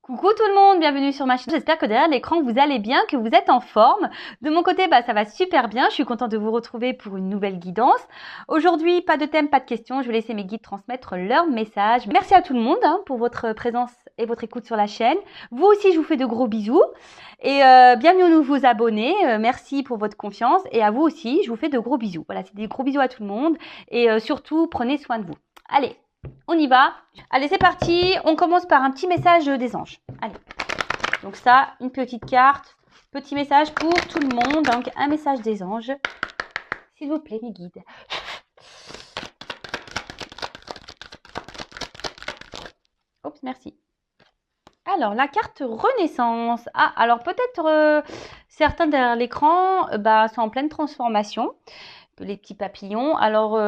Coucou tout le monde, bienvenue sur ma chaîne. J'espère que derrière l'écran vous allez bien, que vous êtes en forme. De mon côté, ça va super bien. Je suis contente de vous retrouver pour une nouvelle guidance. Aujourd'hui, pas de thème, pas de questions. Je vais laisser mes guides transmettre leur message. Merci à tout le monde pour votre présence et votre écoute sur la chaîne. Vous aussi, je vous fais de gros bisous. Et bienvenue aux nouveaux abonnés. Merci pour votre confiance. Et à vous aussi, je vous fais de gros bisous. Voilà, c'est des gros bisous à tout le monde. Et surtout, prenez soin de vous. Allez, on y va. Allez, c'est parti. On commence par un petit message des anges. Allez. Donc ça, une petite carte. Petit message pour tout le monde. Donc, un message des anges. S'il vous plaît, mes guides. Oups, merci. Alors, la carte Renaissance. Ah, alors peut-être certains derrière l'écran sont en pleine transformation. Les petits papillons. Alors,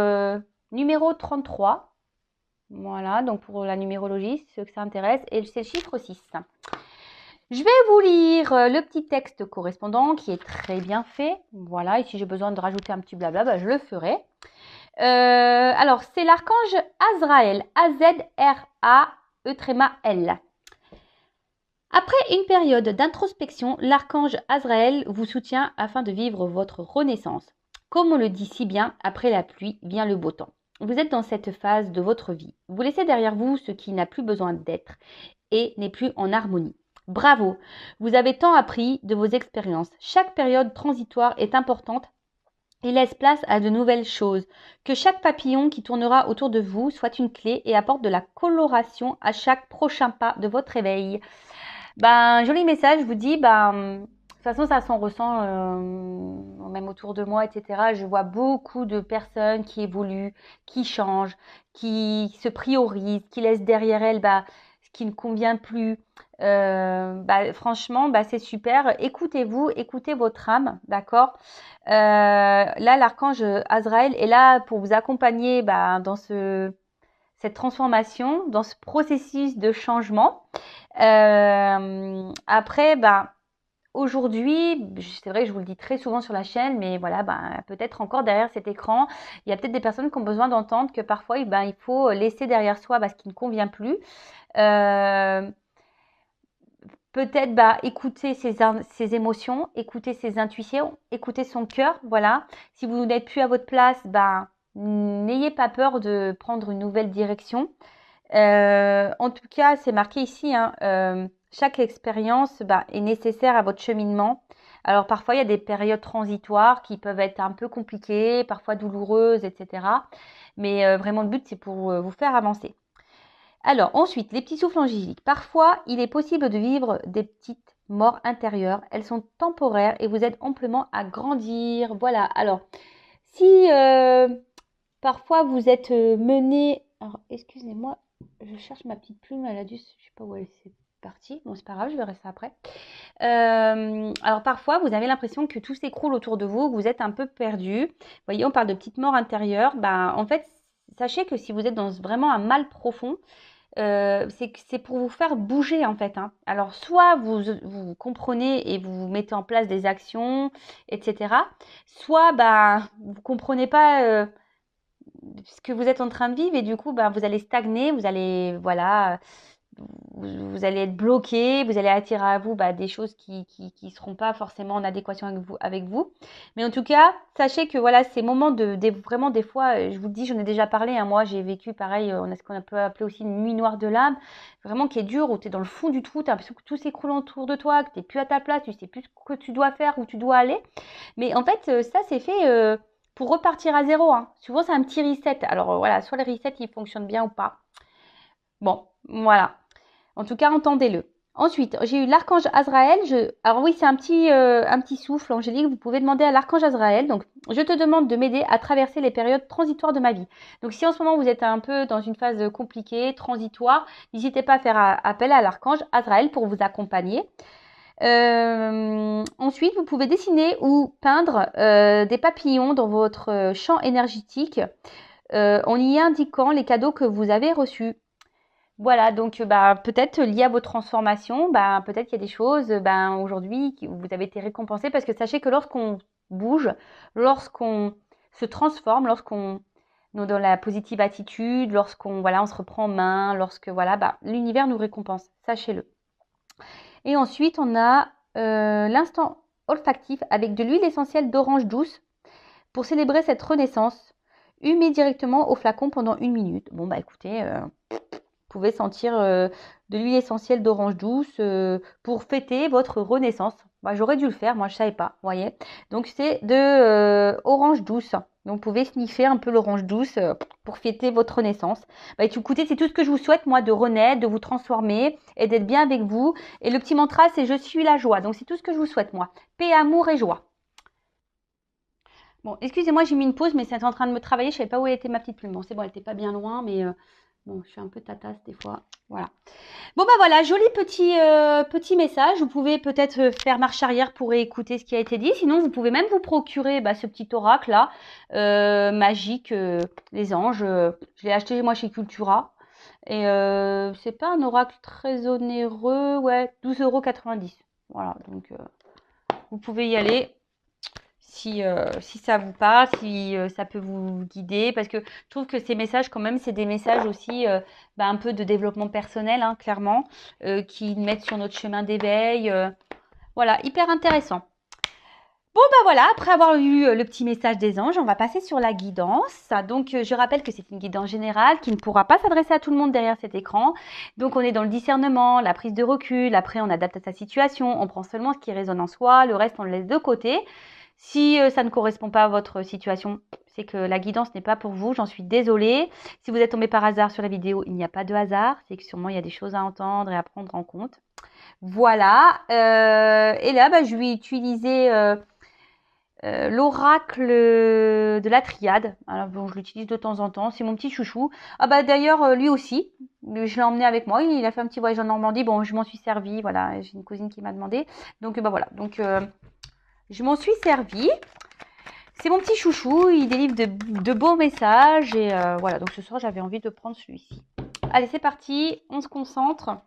numéro 33. Voilà, donc pour la numérologie, ceux que ça intéresse. Et c'est le chiffre 6. Je vais vous lire le petit texte correspondant qui est très bien fait. Voilà, et si j'ai besoin de rajouter un petit blabla, je le ferai. Alors, c'est l'archange Azraël. A-Z-R-A-E-L. Après une période d'introspection, l'archange Azraël vous soutient afin de vivre votre renaissance. Comme on le dit si bien, après la pluie vient le beau temps. Vous êtes dans cette phase de votre vie. Vous laissez derrière vous ce qui n'a plus besoin d'être et n'est plus en harmonie. Bravo, vous avez tant appris de vos expériences. Chaque période transitoire est importante et laisse place à de nouvelles choses. Que chaque papillon qui tournera autour de vous soit une clé et apporte de la coloration à chaque prochain pas de votre réveil. Joli message, je vous dis, de toute façon, ça s'en ressent même autour de moi, etc. Je vois beaucoup de personnes qui évoluent, qui changent, qui se priorisent, qui laissent derrière elles ce qui ne convient plus. Franchement, c'est super. Écoutez-vous, écoutez votre âme, d'accord. Là, l'archange Azraël est là pour vous accompagner dans cette transformation, dans ce processus de changement. Après, aujourd'hui, c'est vrai que je vous le dis très souvent sur la chaîne, mais voilà, peut-être encore derrière cet écran, il y a peut-être des personnes qui ont besoin d'entendre que parfois, il faut laisser derrière soi ce qui ne convient plus. Peut-être écouter ses émotions, écouter ses intuitions, écouter son cœur, voilà. Si vous n'êtes plus à votre place, n'ayez pas peur de prendre une nouvelle direction. En tout cas, c'est marqué ici, chaque expérience est nécessaire à votre cheminement. Alors parfois, il y a des périodes transitoires qui peuvent être un peu compliquées, parfois douloureuses, etc. Mais vraiment, le but, c'est pour vous faire avancer. Alors ensuite, les petits souffles angéliques. Parfois, il est possible de vivre des petites morts intérieures. Elles sont temporaires et vous aident amplement à grandir. Voilà. Alors, si parfois vous êtes mené... Alors, excusez-moi, je cherche ma petite plume. Elle a dû... Je sais pas où elle s'est partie. Bon, c'est pas grave, je verrai ça après. Alors, parfois, vous avez l'impression que tout s'écroule autour de vous, que vous êtes un peu perdu. Vous voyez, on parle de petites morts intérieures. En fait, sachez que si vous êtes dans vraiment un mal profond, c'est pour vous faire bouger en fait. Alors soit vous comprenez et vous mettez en place des actions, etc. Soit vous comprenez pas ce que vous êtes en train de vivre et du coup vous allez stagner, vous allez vous allez être bloqué, vous allez attirer à vous des choses qui seront pas forcément en adéquation avec vous. Mais en tout cas, sachez que voilà, ces moments vraiment des fois, je vous le dis, j'en ai déjà parlé, moi j'ai vécu pareil, on a ce qu'on peut appeler aussi une nuit noire de l'âme, vraiment qui est dure, où tu es dans le fond du trou, tu as l'impression que tout s'écroule autour de toi, que tu n'es plus à ta place, tu sais plus ce que tu dois faire, où tu dois aller. Mais en fait, ça c'est fait pour repartir à zéro. Souvent c'est un petit reset. Alors voilà, soit le reset il fonctionne bien ou pas. Bon, voilà. En tout cas, entendez-le. Ensuite, j'ai eu l'archange Azraël. Alors oui, c'est un petit souffle angélique. Vous pouvez demander à l'archange Azraël. Donc, je te demande de m'aider à traverser les périodes transitoires de ma vie. Donc, si en ce moment vous êtes un peu dans une phase compliquée, transitoire, n'hésitez pas à faire appel à l'archange Azraël pour vous accompagner. Ensuite, vous pouvez dessiner ou peindre des papillons dans votre champ énergétique en y indiquant les cadeaux que vous avez reçus. Voilà, donc peut-être lié à vos transformations, peut-être qu'il y a des choses aujourd'hui vous avez été récompensé parce que sachez que lorsqu'on bouge, lorsqu'on se transforme, lorsqu'on est dans la positive attitude, lorsqu'on on se reprend en main, lorsque l'univers nous récompense, sachez-le. Et ensuite, on a l'instant olfactif avec de l'huile essentielle d'orange douce pour célébrer cette renaissance. Humez directement au flacon pendant 1 minute. Bon, bah écoutez, vous pouvez sentir de l'huile essentielle d'orange douce pour fêter votre renaissance. Bah, j'aurais dû le faire, moi je savais pas, vous voyez. Donc c'est de orange douce. Donc vous pouvez sniffer un peu l'orange douce pour fêter votre renaissance. Bah, écoutez, c'est tout ce que je vous souhaite, moi, de renaître, de vous transformer et d'être bien avec vous. Et le petit mantra, c'est je suis la joie. Donc c'est tout ce que je vous souhaite, moi. Paix, amour et joie. Bon, excusez-moi, j'ai mis une pause, mais c'est en train de me travailler. Je savais pas où était ma petite plume. Bon, c'est bon, elle était pas bien loin, mais bon, je suis un peu tatasse des fois. Voilà. Bon, bah voilà, joli petit message. Vous pouvez peut-être faire marche arrière pour écouter ce qui a été dit. Sinon, vous pouvez même vous procurer ce petit oracle là, magique, les anges. Je l'ai acheté moi chez Cultura. Et c'est pas un oracle très onéreux. Ouais, 12,90 €. Voilà, donc vous pouvez y aller. Si ça vous parle, si ça peut vous guider, parce que je trouve que ces messages, quand même, c'est des messages aussi un peu de développement personnel, hein, clairement, qui mettent sur notre chemin d'éveil. Voilà, hyper intéressant. Bon, bah voilà, après avoir eu le petit message des anges, on va passer sur la guidance. Donc, je rappelle que c'est une guidance générale qui ne pourra pas s'adresser à tout le monde derrière cet écran. Donc, on est dans le discernement, la prise de recul. Après, on adapte à sa situation. On prend seulement ce qui résonne en soi. Le reste, on le laisse de côté. Si ça ne correspond pas à votre situation, c'est que la guidance n'est pas pour vous. J'en suis désolée. Si vous êtes tombé par hasard sur la vidéo, il n'y a pas de hasard. C'est que sûrement, il y a des choses à entendre et à prendre en compte. Voilà. Et là, je vais utiliser l'oracle de la triade. Alors bon, je l'utilise de temps en temps. C'est mon petit chouchou. Ah bah d'ailleurs, lui aussi. Je l'ai emmené avec moi. Il a fait un petit voyage en Normandie. Bon, je m'en suis servie. Voilà, j'ai une cousine qui m'a demandé. Donc bah voilà. Donc je m'en suis servie. C'est mon petit chouchou. Il délivre de beaux messages. Et voilà. Donc ce soir, j'avais envie de prendre celui-ci. Allez, c'est parti. On se concentre.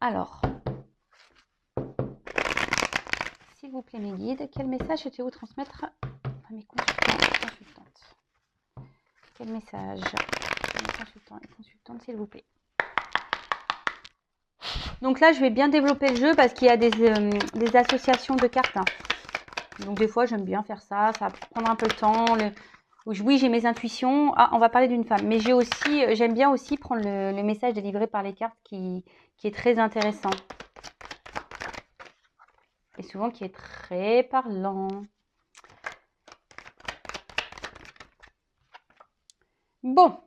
Alors, s'il vous plaît, mes guides, quel message souhaitez-vous transmettre à mes consultants et consultantes? Quel message à mes consultants et consultantes, s'il vous plaît? Donc là, je vais bien développer le jeu parce qu'il y a des associations de cartes. Hein. Donc des fois, j'aime bien faire ça. Ça va prendre un peu le temps. Oui, j'ai mes intuitions. Ah, on va parler d'une femme. Mais j'aime bien aussi prendre le message délivré par les cartes qui est très intéressant. Et souvent qui est très parlant. Bon.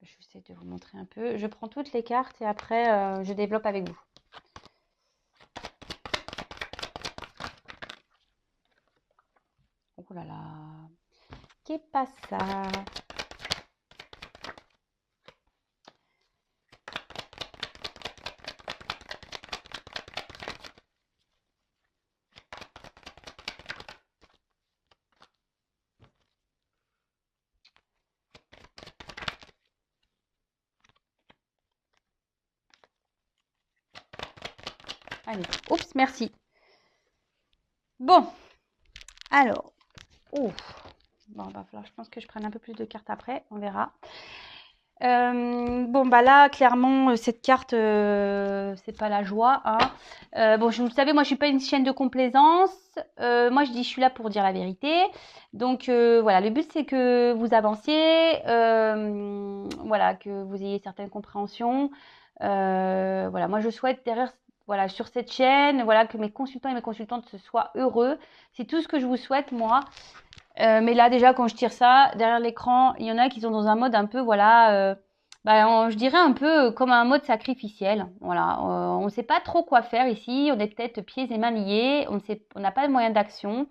J'essaie de vous montrer un peu. Je prends toutes les cartes et après, je développe avec vous. Oh là là. Qu'est pas ça? Allez, oups, merci. Bon, alors, bon, va falloir, je pense que je prenne un peu plus de cartes après, on verra. Bon, bah là, clairement, cette carte, c'est pas la joie. Hein. Bon, vous le savez, moi, je suis pas une chienne de complaisance. Moi, je dis, je suis là pour dire la vérité. Donc, voilà, le but, c'est que vous avanciez, voilà, que vous ayez certaines compréhensions. Voilà, moi, je souhaite derrière, voilà, sur cette chaîne, voilà, que mes consultants et mes consultantes soient heureux. C'est tout ce que je vous souhaite, moi. Mais là, déjà, quand je tire ça, derrière l'écran, il y en a qui sont dans un mode un peu, voilà, je dirais un peu comme un mode sacrificiel. Voilà, on ne sait pas trop quoi faire ici. On est peut-être pieds et mains liés. On n'a pas de moyen d'action.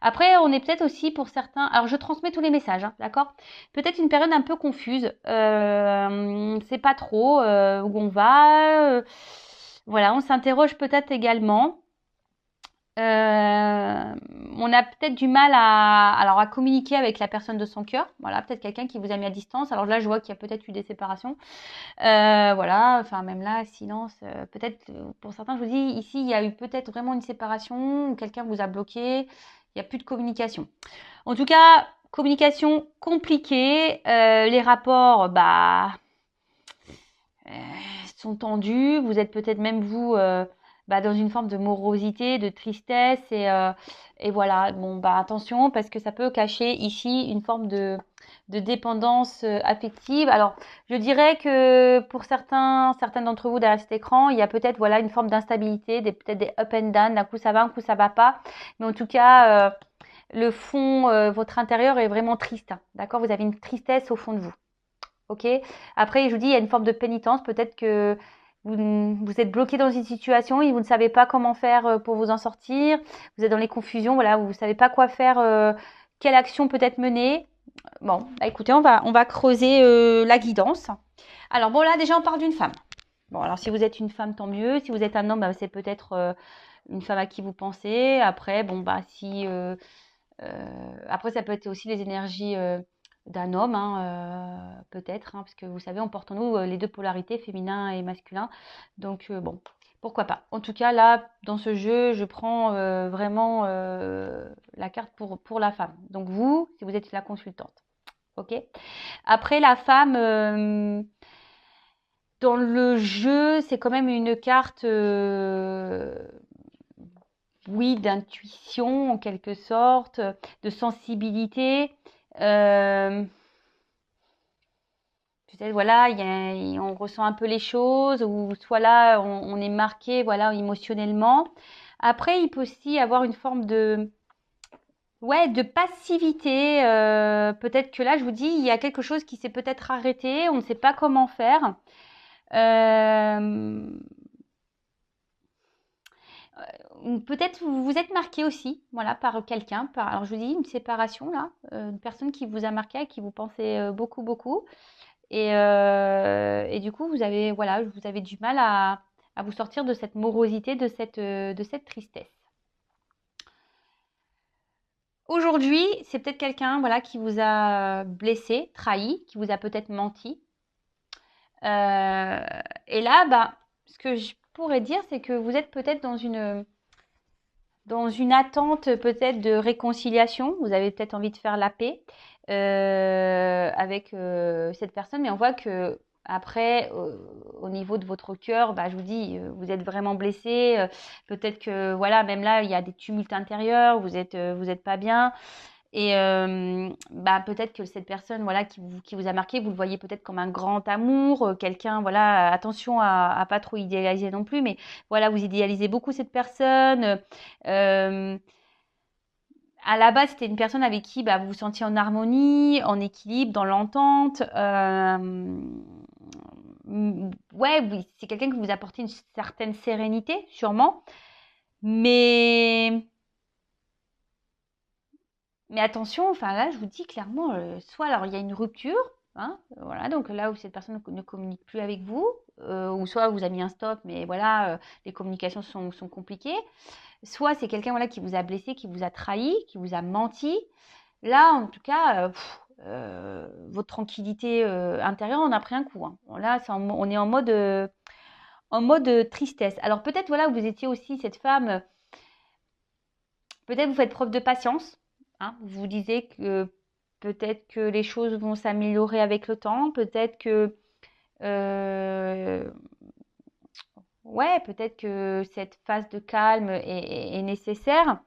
Après, on est peut-être aussi pour certains. Alors, je transmets tous les messages, hein, d'accord? Peut-être une période un peu confuse. On ne sait pas trop où on va. Voilà, on s'interroge peut-être également. On a peut-être du mal à communiquer avec la personne de son cœur. Voilà, peut-être quelqu'un qui vous a mis à distance. Alors là, je vois qu'il y a peut-être eu des séparations. Voilà, enfin même là, silence. Peut-être pour certains, je vous dis, ici, il y a eu peut-être vraiment une séparation ou quelqu'un vous a bloqué. Il n'y a plus de communication. En tout cas, communication compliquée. Les rapports, sont tendues. Vous êtes peut-être même vous dans une forme de morosité, de tristesse et voilà. Bon, attention parce que ça peut cacher ici une forme de dépendance affective. Alors, je dirais que pour certains d'entre vous derrière cet écran, il y a peut-être voilà une forme d'instabilité, peut-être des up and down. D'un coup ça va, un coup ça va pas. Mais en tout cas, le fond, votre intérieur est vraiment triste. Hein, d'accord? Vous avez une tristesse au fond de vous. Ok. Après, je vous dis, il y a une forme de pénitence. Peut-être que vous êtes bloqué dans une situation et vous ne savez pas comment faire pour vous en sortir. Vous êtes dans les confusions, voilà, vous ne savez pas quoi faire, quelle action peut-être mener. Bon, écoutez, on va creuser la guidance. Alors bon, là déjà, on parle d'une femme. Bon, alors si vous êtes une femme, tant mieux. Si vous êtes un homme, c'est peut-être une femme à qui vous pensez. Après, bon, si après, ça peut être aussi les énergies d'un homme, hein, peut-être, hein, parce que vous savez, on porte en nous les deux polarités, féminin et masculin. Donc, bon, pourquoi pas. En tout cas, là, dans ce jeu, je prends vraiment la carte pour la femme. Donc, vous, si vous êtes la consultante. OK? Après, la femme, dans le jeu, c'est quand même une carte oui, d'intuition en quelque sorte, de sensibilité. Euh, Peut-être voilà, on ressent un peu les choses, ou soit là, on est marqué voilà, émotionnellement. Après, il peut aussi avoir une forme ouais, de passivité. Peut-être que là, je vous dis, il y a quelque chose qui s'est peut-être arrêté, on ne sait pas comment faire. Euh, Peut-être vous vous êtes marqué aussi, voilà, par quelqu'un. Alors je vous dis une séparation là, une personne qui vous a marqué, à qui vous pensez beaucoup, beaucoup, et du coup vous avez, voilà, vous avez du mal à vous sortir de cette morosité, de cette tristesse. Aujourd'hui, c'est peut-être quelqu'un, voilà, qui vous a blessé, trahi, qui vous a peut-être menti. Euh, et là, ce que je pourrais dire, c'est que vous êtes peut-être dans une attente peut-être de réconciliation. Vous avez peut-être envie de faire la paix avec cette personne, mais on voit que après, au niveau de votre cœur, je vous dis, vous êtes vraiment blessé. Peut-être que voilà, même là, il y a des tumultes intérieurs. Vous êtes pas bien. Et peut-être que cette personne voilà, qui vous a marqué, vous le voyez peut-être comme un grand amour, quelqu'un, voilà, attention à pas trop idéaliser non plus, mais voilà, vous idéalisez beaucoup cette personne. Euh, à la base, c'était une personne avec qui vous vous sentiez en harmonie, en équilibre, dans l'entente. Ouais, oui, c'est quelqu'un qui vous apporte une certaine sérénité, sûrement. Mais Mais attention, enfin là, je vous dis clairement, soit alors il y a une rupture, hein, voilà, donc là où cette personne ne communique plus avec vous, ou soit vous a mis un stop, mais voilà, les communications sont compliquées. Soit c'est quelqu'un voilà, qui vous a blessé, qui vous a trahi, qui vous a menti. Là, en tout cas, votre tranquillité intérieure en a pris un coup. Hein. Là, on est en mode tristesse. Alors peut-être voilà, vous étiez aussi cette femme. Peut-être vous faites preuve de patience. Hein. Vous vous disiez que peut-être que les choses vont s'améliorer avec le temps. Peut-être que euh, ouais, peut-être que cette phase de calme est nécessaire.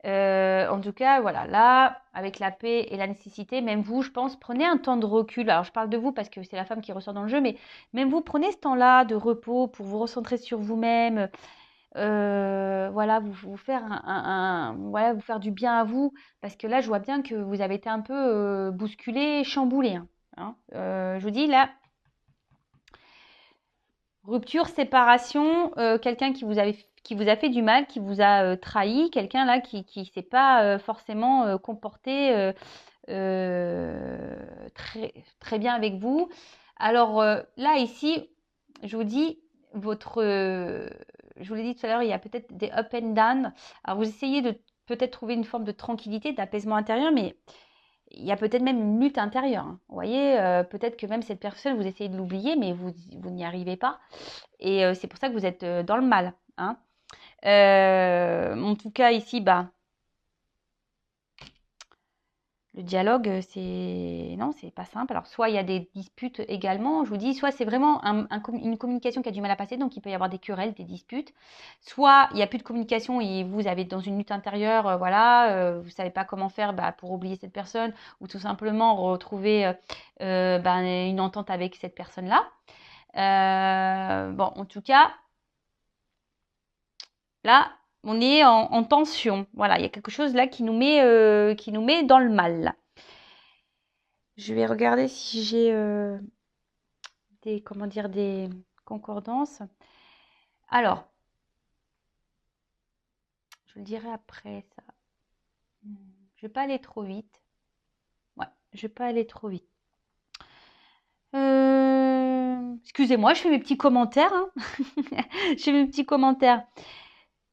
En tout cas, voilà, là, avec la paix et la nécessité, même vous, je pense, prenez un temps de recul. Alors, je parle de vous parce que c'est la femme qui ressort dans le jeu, mais même vous, prenez ce temps-là de repos pour vous recentrer sur vous-même, voilà, vous faire voilà, vous faire du bien à vous, parce que là, je vois bien que vous avez été un peu bousculé, chamboulé. Hein. Je vous dis là, rupture, séparation, quelqu'un qui vous a fait du mal, qui vous a trahi, quelqu'un là qui s'est pas forcément comporté très, très bien avec vous. Alors là, ici, je vous dis, je vous l'ai dit tout à l'heure, il y a peut-être des up and down. Alors vous essayez de peut-être trouver une forme de tranquillité, d'apaisement intérieur, mais il y a peut-être même une lutte intérieure. Hein. Vous voyez, peut-être que même cette personne, vous essayez de l'oublier, mais vous n'y arrivez pas. Et c'est pour ça que vous êtes dans le mal. Hein. En tout cas, ici, Le dialogue, c'est non, c'est pas simple. Alors, soit il y a des disputes également, je vous dis, soit c'est vraiment une communication qui a du mal à passer, donc il peut y avoir des querelles, des disputes. Soit il n'y a plus de communication et vous avez dans une lutte intérieure, voilà, vous savez pas comment faire pour oublier cette personne ou tout simplement retrouver une entente avec cette personne-là. Bon, en tout cas, là, on est en tension. Voilà, il y a quelque chose là qui nous met dans le mal. Je vais regarder si j'ai des concordances. Alors, je le dirai après ça. Je vais pas aller trop vite. Ouais, je vais pas aller trop vite. Excusez-moi, je fais mes petits commentaires. Hein. Je fais mes petits commentaires.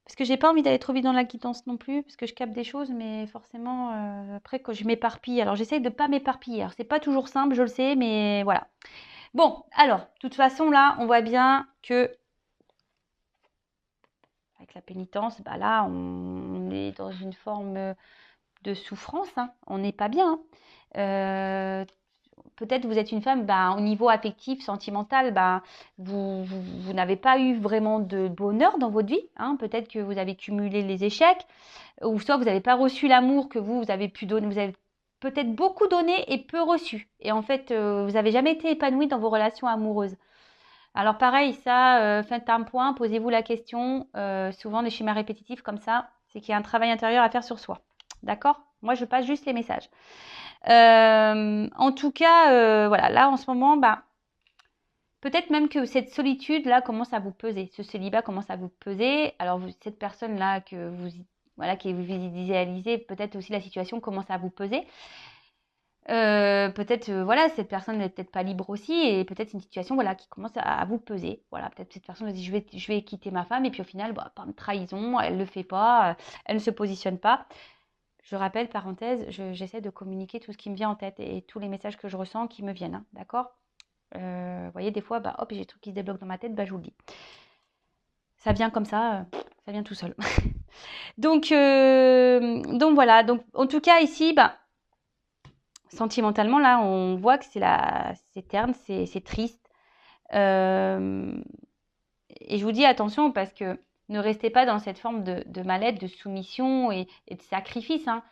Parce que j'ai pas envie d'aller trop vite dans la quittance non plus, parce que je capte des choses, mais forcément, après, quand je m'éparpille, alors j'essaye de ne pas m'éparpiller. Alors, c'est pas toujours simple, je le sais, mais voilà. Bon, alors, de toute façon, là, on voit bien que, avec la pénitence, là, on est dans une forme de souffrance, hein. On n'est pas bien. Hein. Peut-être vous êtes une femme, au niveau affectif, sentimental, vous n'avez pas eu vraiment de bonheur dans votre vie. Hein. Peut-être que vous avez cumulé les échecs, ou soit vous n'avez pas reçu l'amour que vous avez pu donner. Vous avez peut-être beaucoup donné et peu reçu. Et en fait, vous n'avez jamais été épanoui dans vos relations amoureuses. Alors pareil, ça, faites un point, posez-vous la question. Souvent, des schémas répétitifs comme ça, c'est qu'il y a un travail intérieur à faire sur soi. D'accord? Moi, je passe juste les messages. En tout cas, voilà, là en ce moment, peut-être même que cette solitude-là commence à vous peser. Ce célibat commence à vous peser. Alors, cette personne-là que vous idéalisez, peut-être aussi la situation commence à vous peser. Peut-être, voilà, cette personne n'est peut-être pas libre aussi et peut-être une situation, voilà, qui commence à vous peser. Voilà, peut-être cette personne se dit, je vais quitter ma femme et puis au final, par trahison, elle le fait pas, elle ne se positionne pas. Je rappelle, parenthèse, j'essaie de communiquer tout ce qui me vient en tête et tous les messages que je ressens qui me viennent, hein, d'accord? Vous voyez, des fois, hop, j'ai des trucs qui se débloquent dans ma tête, je vous le dis. Ça vient comme ça vient tout seul. Donc voilà, donc en tout cas ici, sentimentalement, là, on voit que c'est terne, c'est triste. Et je vous dis attention parce que ne restez pas dans cette forme de mal-être, de soumission et de sacrifice. Hein.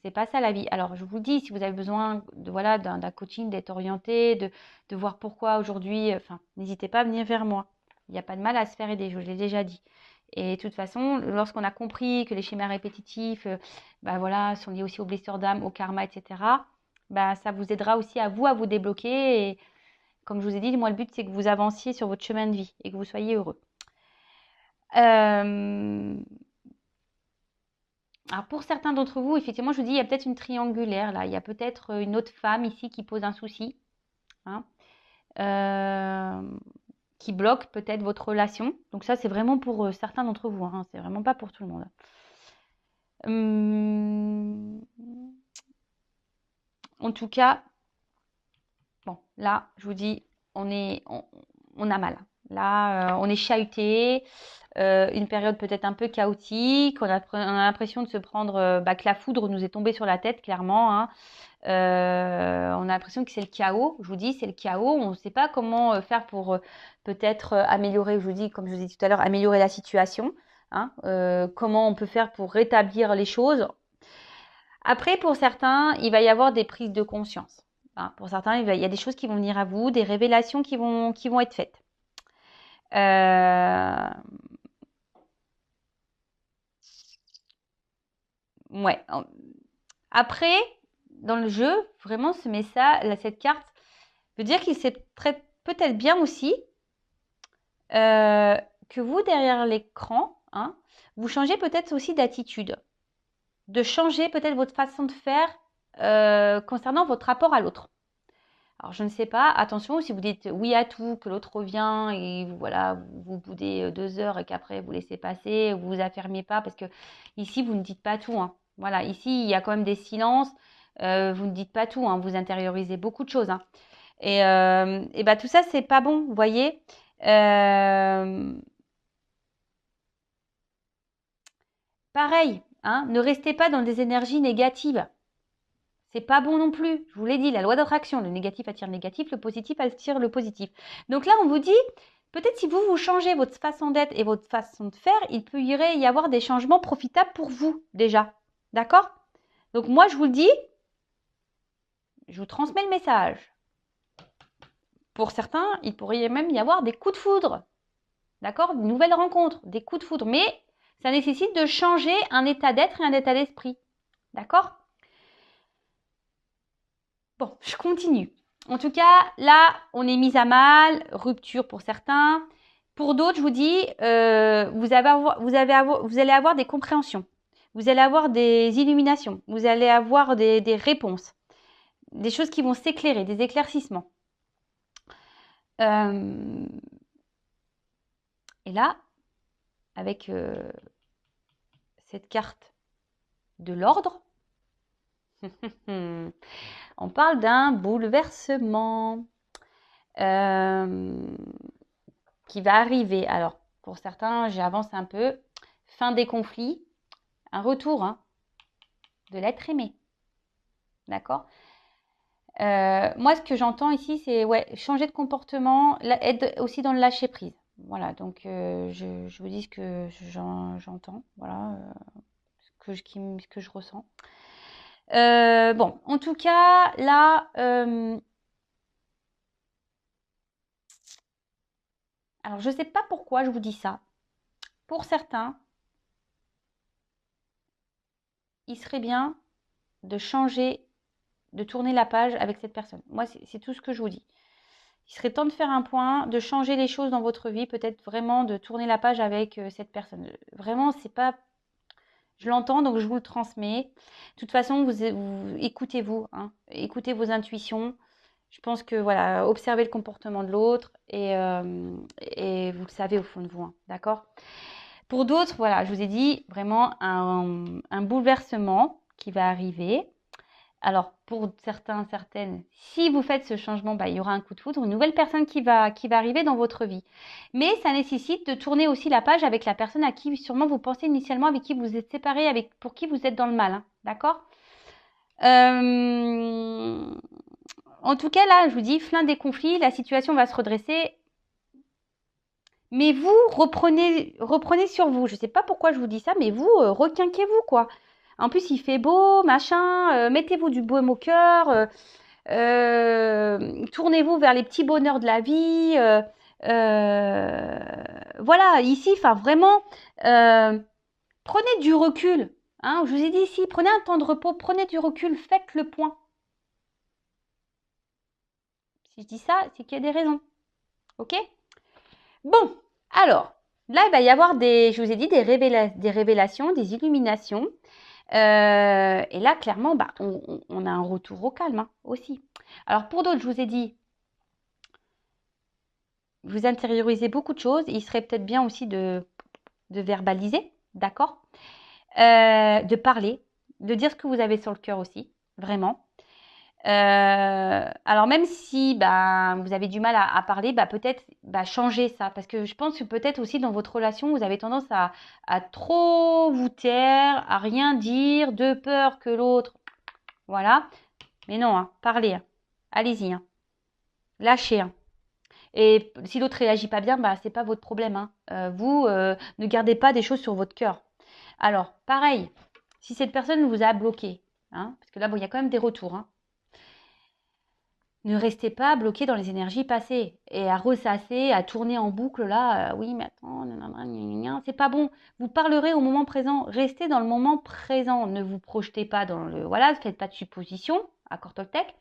C'est pas ça la vie. Alors je vous dis, si vous avez besoin d'un coaching, d'être orienté, de voir pourquoi aujourd'hui, n'hésitez pas à venir vers moi. Il n'y a pas de mal à se faire aider, je vous l'ai déjà dit. Et de toute façon, lorsqu'on a compris que les schémas répétitifs, sont liés aussi aux blessures d'âme, au karma, etc., ça vous aidera aussi à vous débloquer. Et comme je vous ai dit, moi, le but, c'est que vous avanciez sur votre chemin de vie et que vous soyez heureux. Alors, pour certains d'entre vous, effectivement, je vous dis, il y a peut-être une triangulaire, là. Il y a peut-être une autre femme ici qui pose un souci. Hein. Qui bloque peut-être votre relation. Donc ça, c'est vraiment pour certains d'entre vous. Hein. C'est vraiment pas pour tout le monde. En tout cas, bon, là, je vous dis, on a mal. Là, on est chahuté. Une période peut-être un peu chaotique. On a l'impression de se prendre que la foudre nous est tombée sur la tête, clairement. Hein. On a l'impression que c'est le chaos. Je vous dis, c'est le chaos. On ne sait pas comment faire pour peut-être améliorer, je vous dis, comme je vous ai dit tout à l'heure, améliorer la situation. Hein. Comment on peut faire pour rétablir les choses. Après, pour certains, il va y avoir des prises de conscience. Hein. Pour certains, il y a des choses qui vont venir à vous, des révélations qui vont être faites. Ouais. Après, dans le jeu, vraiment, cette carte veut dire qu'il sait peut-être bien aussi que vous, derrière l'écran, hein, vous changez peut-être aussi d'attitude. De changer peut-être votre façon de faire concernant votre rapport à l'autre. Alors, je ne sais pas, attention, si vous dites oui à tout, que l'autre revient et vous boudez 2 heures et qu'après vous laissez passer, vous vous affirmez pas, parce que ici, vous ne dites pas tout. Hein. Voilà, ici, il y a quand même des silences, vous ne dites pas tout, hein, vous intériorisez beaucoup de choses. Hein. Et tout ça, c'est pas bon, vous voyez. Pareil, Hein. Ne restez pas dans des énergies négatives. C'est pas bon non plus. Je vous l'ai dit, la loi d'attraction, le négatif attire le négatif, le positif attire le positif. Donc là, on vous dit, peut-être si vous changez votre façon d'être et votre façon de faire, il peut y avoir des changements profitables pour vous déjà. D'accord? Donc moi, je vous le dis, je vous transmets le message. Pour certains, il pourrait même y avoir des coups de foudre. D'accord? De nouvelles rencontres, des coups de foudre. Mais ça nécessite de changer un état d'être et un état d'esprit. D'accord? Bon, je continue. En tout cas, là, on est mis à mal, rupture pour certains. Pour d'autres, je vous dis, vous allez avoir des compréhensions. Vous allez avoir des illuminations. Vous allez avoir des réponses. Des choses qui vont s'éclairer, des éclaircissements. Et là, avec cette carte de l'ordre, on parle d'un bouleversement qui va arriver. Alors, pour certains, j'avance un peu. Fin des conflits, un retour de l'être aimé. D'accord? Moi, ce que j'entends ici, c'est changer de comportement, être aussi dans le lâcher prise. Voilà, donc je vous dis ce que j'entends, voilà, ce que je ressens. Bon, en tout cas, là, alors je ne sais pas pourquoi je vous dis ça. Pour certains, il serait bien de changer, de tourner la page avec cette personne. Moi, c'est tout ce que je vous dis. Il serait temps de faire un point, de changer les choses dans votre vie, peut-être vraiment de tourner la page avec cette personne. Vraiment, c'est pas... Je l'entends, donc je vous le transmets. De toute façon, vous écoutez-vous, écoutez vos intuitions. Je pense que, voilà, observez le comportement de l'autre et vous le savez au fond de vous, d'accord? Pour d'autres, voilà, je vous ai dit vraiment un bouleversement qui va arriver. Alors, pour certains, certaines, si vous faites ce changement, il y aura un coup de foudre, une nouvelle personne qui va arriver dans votre vie. Mais ça nécessite de tourner aussi la page avec la personne à qui sûrement vous pensez initialement, avec qui vous êtes séparés, pour qui vous êtes dans le mal. D'accord? En tout cas, là, je vous dis, fin des conflits, la situation va se redresser. Mais vous, reprenez sur vous. Je ne sais pas pourquoi je vous dis ça, mais vous, requinquez-vous, quoi. En plus, il fait beau, machin, mettez-vous du baume au cœur, tournez-vous vers les petits bonheurs de la vie. Voilà, ici, enfin vraiment, prenez du recul. Je vous ai dit ici, prenez un temps de repos, prenez du recul, faites le point. Si je dis ça, c'est qu'il y a des raisons. Ok? Bon, alors, là, il va y avoir je vous ai dit, des révélations, des illuminations. Et là, clairement, on a un retour au calme aussi. Alors, pour d'autres, je vous ai dit, vous intériorisez beaucoup de choses. Il serait peut-être bien aussi de verbaliser, d'accord? De parler, de dire ce que vous avez sur le cœur aussi, vraiment. Alors même si vous avez du mal à parler, peut-être changer ça. Parce que je pense que peut-être aussi dans votre relation, vous avez tendance à trop vous taire, à rien dire, de peur que l'autre... Voilà. Mais non, parlez. Allez-y. Lâchez. Et si l'autre réagit pas bien, c'est pas votre problème. Vous, ne gardez pas des choses sur votre cœur. Alors, pareil, si cette personne vous a bloqué, parce que là, il y a quand même des retours, ne restez pas bloqué dans les énergies passées et à ressasser, à tourner en boucle là. Oui, mais attends, c'est pas bon. Vous parlerez au moment présent. Restez dans le moment présent. Ne vous projetez pas dans le... Voilà, ne faites pas de suppositions, accord Toltec.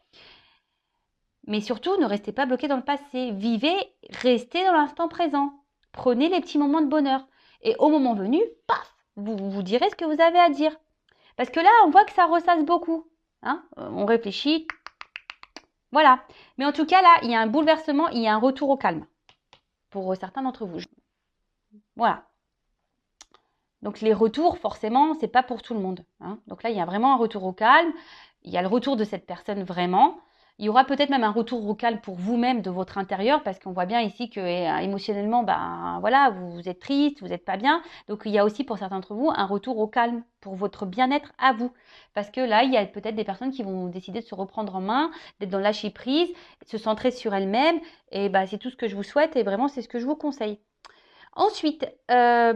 Mais surtout, ne restez pas bloqué dans le passé. Vivez, restez dans l'instant présent. Prenez les petits moments de bonheur. Et au moment venu, paf, vous direz ce que vous avez à dire. Parce que là, on voit que ça ressasse beaucoup. On réfléchit. Voilà. Mais en tout cas, là, il y a un bouleversement, il y a un retour au calme. Pour certains d'entre vous. Voilà. Donc les retours, forcément, c'est pas pour tout le monde. Donc là, il y a vraiment un retour au calme. Il y a le retour de cette personne vraiment. Il y aura peut-être même un retour au calme pour vous-même de votre intérieur, parce qu'on voit bien ici que émotionnellement, ben voilà, vous êtes triste, vous n'êtes pas bien. Donc il y a aussi pour certains d'entre vous un retour au calme pour votre bien-être à vous. Parce que là, il y a peut-être des personnes qui vont décider de se reprendre en main, d'être dans le lâcher prise, de se centrer sur elles-mêmes. Et bah, c'est tout ce que je vous souhaite et vraiment c'est ce que je vous conseille. Ensuite, là,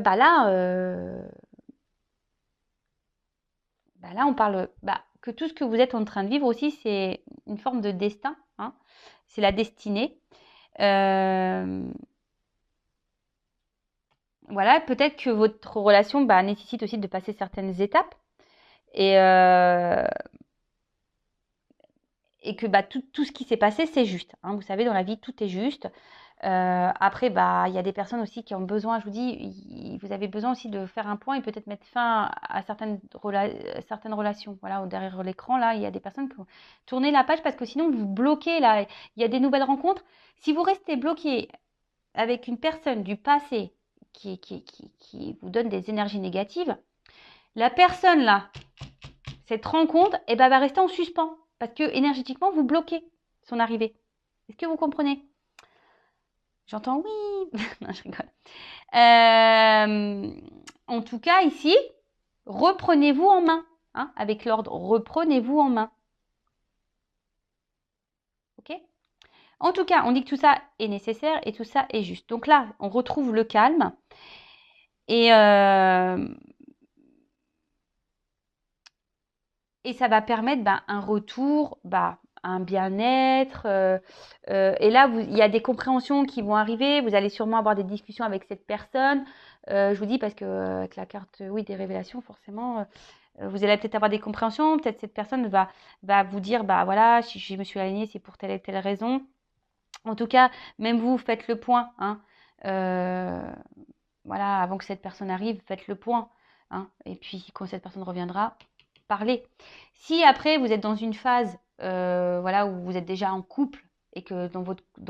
on parle que tout ce que vous êtes en train de vivre aussi, c'est une forme de destin. Hein. C'est la destinée. Voilà, peut-être que votre relation nécessite aussi de passer certaines étapes et, et que tout ce qui s'est passé, c'est juste. Hein. Vous savez, dans la vie, tout est juste. Après, il y a des personnes aussi qui ont besoin, je vous dis, vous avez besoin aussi de faire un point et peut-être mettre fin à certaines relations. Voilà, derrière l'écran, là, il y a des personnes qui ont tourné la page parce que sinon, vous bloquez, là, il y a des nouvelles rencontres. Si vous restez bloqué avec une personne du passé qui vous donne des énergies négatives, la personne, là, cette rencontre, va rester en suspens parce que énergétiquement, vous bloquez son arrivée. Est-ce que vous comprenez ? J'entends oui. Non, je rigole. En tout cas, ici, reprenez-vous en main. Hein, avec l'ordre, reprenez-vous en main. Ok ? En tout cas, on dit que tout ça est nécessaire et tout ça est juste. Donc là, on retrouve le calme. Et ça va permettre un retour, un bien-être. Et là, il y a des compréhensions qui vont arriver. Vous allez sûrement avoir des discussions avec cette personne. Je vous dis parce que avec la carte des révélations, forcément, vous allez peut-être avoir des compréhensions. Peut-être cette personne va vous dire, voilà, si je me suis alignée, c'est pour telle et telle raison. En tout cas, même vous, faites le point. Hein. Voilà, avant que cette personne arrive, faites le point. Hein. Et puis, quand cette personne reviendra, parlez. Si après, vous êtes dans une phase où vous êtes déjà en couple et que dans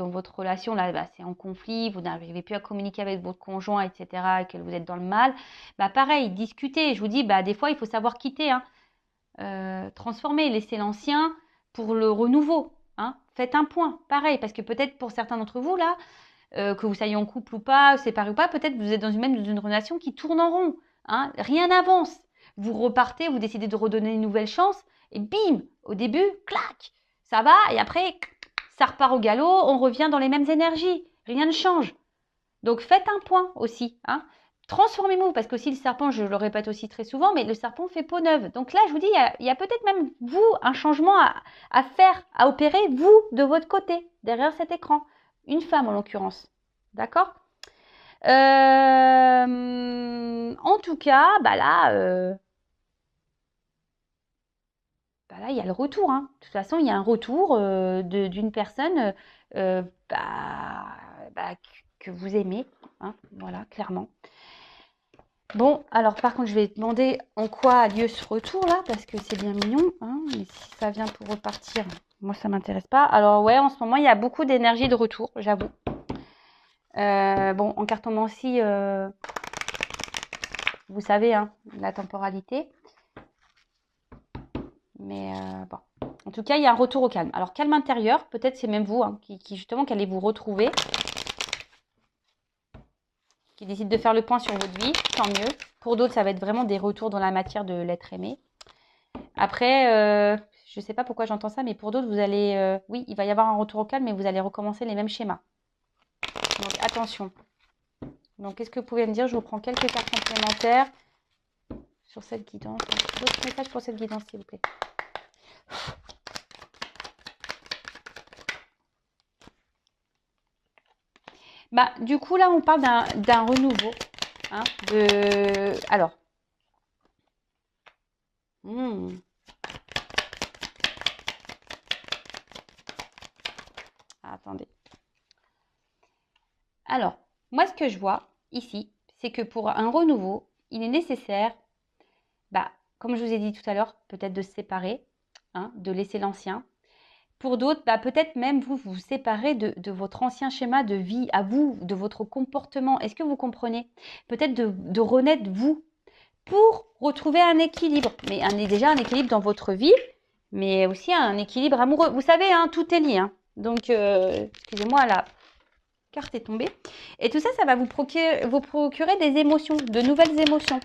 votre relation, là, c'est en conflit, vous n'arrivez plus à communiquer avec votre conjoint, etc., et que vous êtes dans le mal, pareil, discutez. Je vous dis, des fois, il faut savoir quitter, hein. Transformer, laisser l'ancien pour le renouveau. Hein. Faites un point, pareil, parce que peut-être pour certains d'entre vous, là, que vous soyez en couple ou pas, séparé ou pas, peut-être vous êtes dans une relation qui tourne en rond. Hein. Rien n'avance. Vous repartez, vous décidez de redonner une nouvelle chance, et bim, au début, clac, ça va, et après, ça repart au galop, on revient dans les mêmes énergies. Rien ne change. Donc faites un point aussi. Hein. Transformez-vous, parce qu'aussi le serpent, je le répète aussi très souvent, mais le serpent fait peau neuve. Donc là, je vous dis, il y a peut-être même vous, un changement à faire, à opérer, vous, de votre côté, derrière cet écran. Une femme en l'occurrence. D'accord ? En tout cas, là, il y a le retour. Hein. De toute façon, il y a un retour d'une personne que vous aimez. Hein, voilà, clairement. Bon, alors par contre, je vais demander en quoi a lieu ce retour-là, parce que c'est bien mignon. Hein, mais si ça vient pour repartir, moi, ça ne m'intéresse pas. Alors ouais, en ce moment, il y a beaucoup d'énergie de retour, j'avoue. En cartomancie, vous savez, hein, la temporalité. Mais bon. En tout cas, il y a un retour au calme. Alors, calme intérieur, peut-être c'est même vous hein, qui justement qui allez vous retrouver. Qui décide de faire le point sur votre vie, tant mieux. Pour d'autres, ça va être vraiment des retours dans la matière de l'être aimé. Après, je ne sais pas pourquoi j'entends ça, mais pour d'autres, vous allez... oui, il va y avoir un retour au calme, mais vous allez recommencer les mêmes schémas. Donc, attention. Donc, qu'est-ce que vous pouvez me dire? Je vous prends quelques cartes complémentaires sur cette guidance. D'autres messages pour cette guidance, s'il vous plaît. Du coup, là, on parle d'un renouveau. Hein, alors. Attendez. Alors, moi, ce que je vois ici, c'est que pour un renouveau, il est nécessaire, comme je vous ai dit tout à l'heure, peut-être de se séparer, hein, de laisser l'ancien. Pour d'autres, peut-être même vous séparer de votre ancien schéma de vie à vous, de votre comportement. Est-ce que vous comprenez? Peut-être de renaître vous pour retrouver un équilibre. Mais déjà un équilibre dans votre vie mais aussi un équilibre amoureux. Vous savez, hein, tout est lié. Hein. Donc, excusez-moi, la carte est tombée. Et tout ça, ça va vous procurer des émotions, de nouvelles émotions.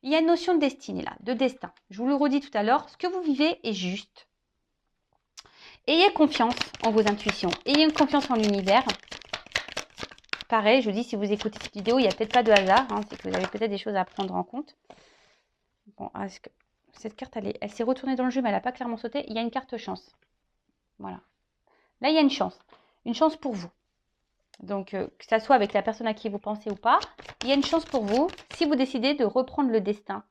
Il y a une notion de destinée là, de destin. Je vous le redis tout à l'heure, ce que vous vivez est juste. Ayez confiance en vos intuitions, ayez une confiance en l'univers. Pareil, je vous dis, si vous écoutez cette vidéo, il n'y a peut-être pas de hasard, hein, c'est que vous avez peut-être des choses à prendre en compte. Bon, est-ce que cette carte, elle s'est retournée dans le jeu, mais elle n'a pas clairement sauté. Il y a une carte chance. Voilà. Là, il y a une chance pour vous. Donc, que ça soit avec la personne à qui vous pensez ou pas, il y a une chance pour vous si vous décidez de reprendre le destin,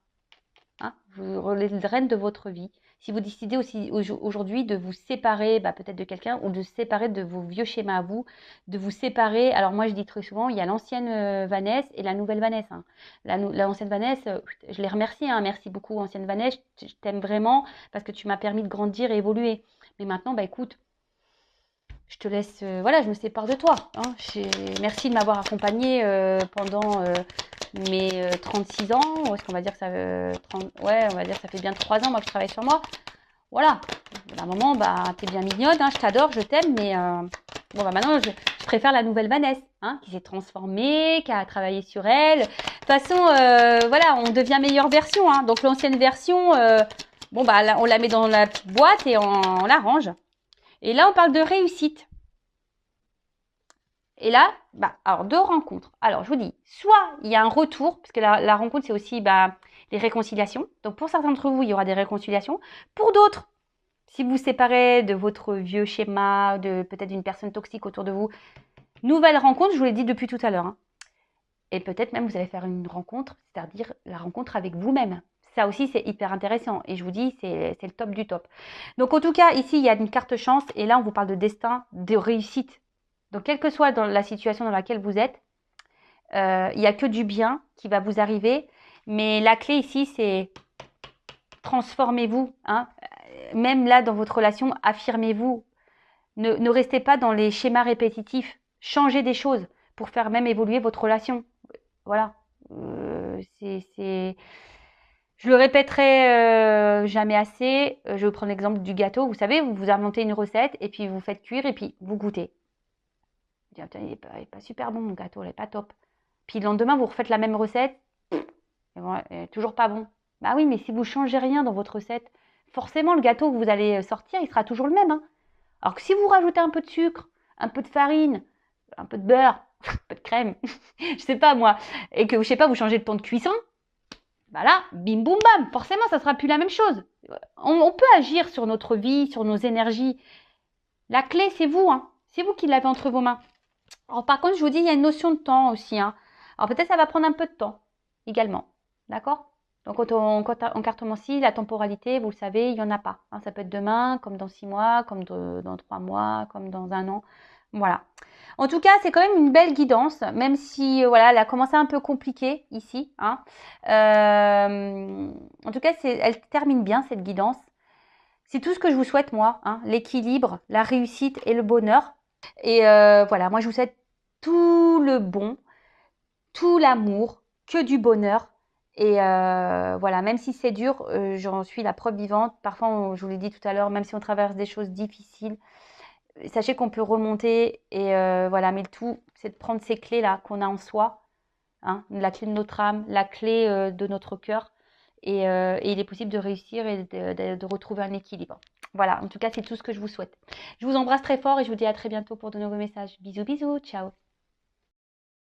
hein, les rênes de votre vie. Si vous décidez aussi aujourd'hui de vous séparer peut-être de quelqu'un ou de se séparer de vos vieux schémas à vous, de vous séparer. Alors moi, je dis très souvent, il y a l'ancienne Vanessa et la nouvelle Vanessa. Hein. L'ancienne Vanessa, je les remercie. Hein, merci beaucoup, ancienne Vanessa. Je t'aime vraiment parce que tu m'as permis de grandir et évoluer. Mais maintenant, écoute, je te laisse, voilà, je me sépare de toi. Hein. Merci de m'avoir accompagnée pendant mes 36 ans. Est-ce qu'on va dire que ça, ouais, on va dire que ça fait bien 3 ans moi que je travaille sur moi. Voilà. À un moment, t'es bien mignonne, hein, je t'adore, je t'aime, mais bon, maintenant, je préfère la nouvelle Vanessa, hein, qui s'est transformée, qui a travaillé sur elle. De toute façon, voilà, on devient meilleure version. Hein. Donc l'ancienne version, bon, on la met dans la boîte et on la range. Et là, on parle de réussite. Et là, alors deux rencontres. Alors, je vous dis, soit il y a un retour, parce que la rencontre, c'est aussi les réconciliations. Donc, pour certains d'entre vous, il y aura des réconciliations. Pour d'autres, si vous vous séparez de votre vieux schéma, de peut-être d'une personne toxique autour de vous, nouvelle rencontre, je vous l'ai dit depuis tout à l'heure. Hein. Et peut-être même, vous allez faire une rencontre, c'est-à-dire la rencontre avec vous-même. Ça aussi, c'est hyper intéressant. Et je vous dis, c'est le top du top. Donc, en tout cas, ici, il y a une carte chance. Et là, on vous parle de destin, de réussite. Donc, quelle que soit dans la situation dans laquelle vous êtes, il n'y a que du bien qui va vous arriver. Mais la clé ici, c'est transformez-vous. Hein. Même là, dans votre relation, affirmez-vous. Ne restez pas dans les schémas répétitifs. Changez des choses pour faire même évoluer votre relation. Voilà. Je le répéterai jamais assez. Je vais prendre l'exemple du gâteau. Vous savez, vous inventez une recette et puis vous faites cuire et puis vous goûtez. Vous dites, il n'est pas super bon mon gâteau, il n'est pas top. Puis le lendemain, vous refaites la même recette. Et toujours pas bon. Bah oui, mais si vous changez rien dans votre recette, forcément le gâteau que vous allez sortir, il sera toujours le même. Hein. Alors que si vous rajoutez un peu de sucre, un peu de farine, un peu de beurre, un peu de crème, je sais pas moi, et que je sais pas, vous changez le temps de cuisson, là, bim boum bam, forcément ça sera plus la même chose. On peut agir sur notre vie, sur nos énergies. La clé, c'est vous, hein. C'est vous qui l'avez entre vos mains. Alors par contre, je vous dis, il y a une notion de temps aussi. Hein. Alors peut-être ça va prendre un peu de temps également. D'accord? Donc en cartomancie, la temporalité, vous le savez, il n'y en a pas. Hein. Ça peut être demain, comme dans 6 mois, comme dans 3 mois, comme dans 1 an. Voilà. En tout cas, c'est quand même une belle guidance, même si voilà, elle a commencé un peu compliquée ici. Hein. En tout cas, elle termine bien cette guidance. C'est tout ce que je vous souhaite, moi. Hein. L'équilibre, la réussite et le bonheur. Et voilà, moi je vous souhaite tout le bon, tout l'amour, que du bonheur. Et voilà, même si c'est dur, j'en suis la preuve vivante. Parfois, je vous l'ai dit tout à l'heure, même si on traverse des choses difficiles, sachez qu'on peut remonter. Et voilà, mais le tout, c'est de prendre ces clés-là qu'on a en soi. Hein, la clé de notre âme, la clé de notre cœur. Et il est possible de réussir et de retrouver un équilibre. Voilà, en tout cas, c'est tout ce que je vous souhaite. Je vous embrasse très fort et je vous dis à très bientôt pour de nouveaux messages. Bisous, bisous, ciao.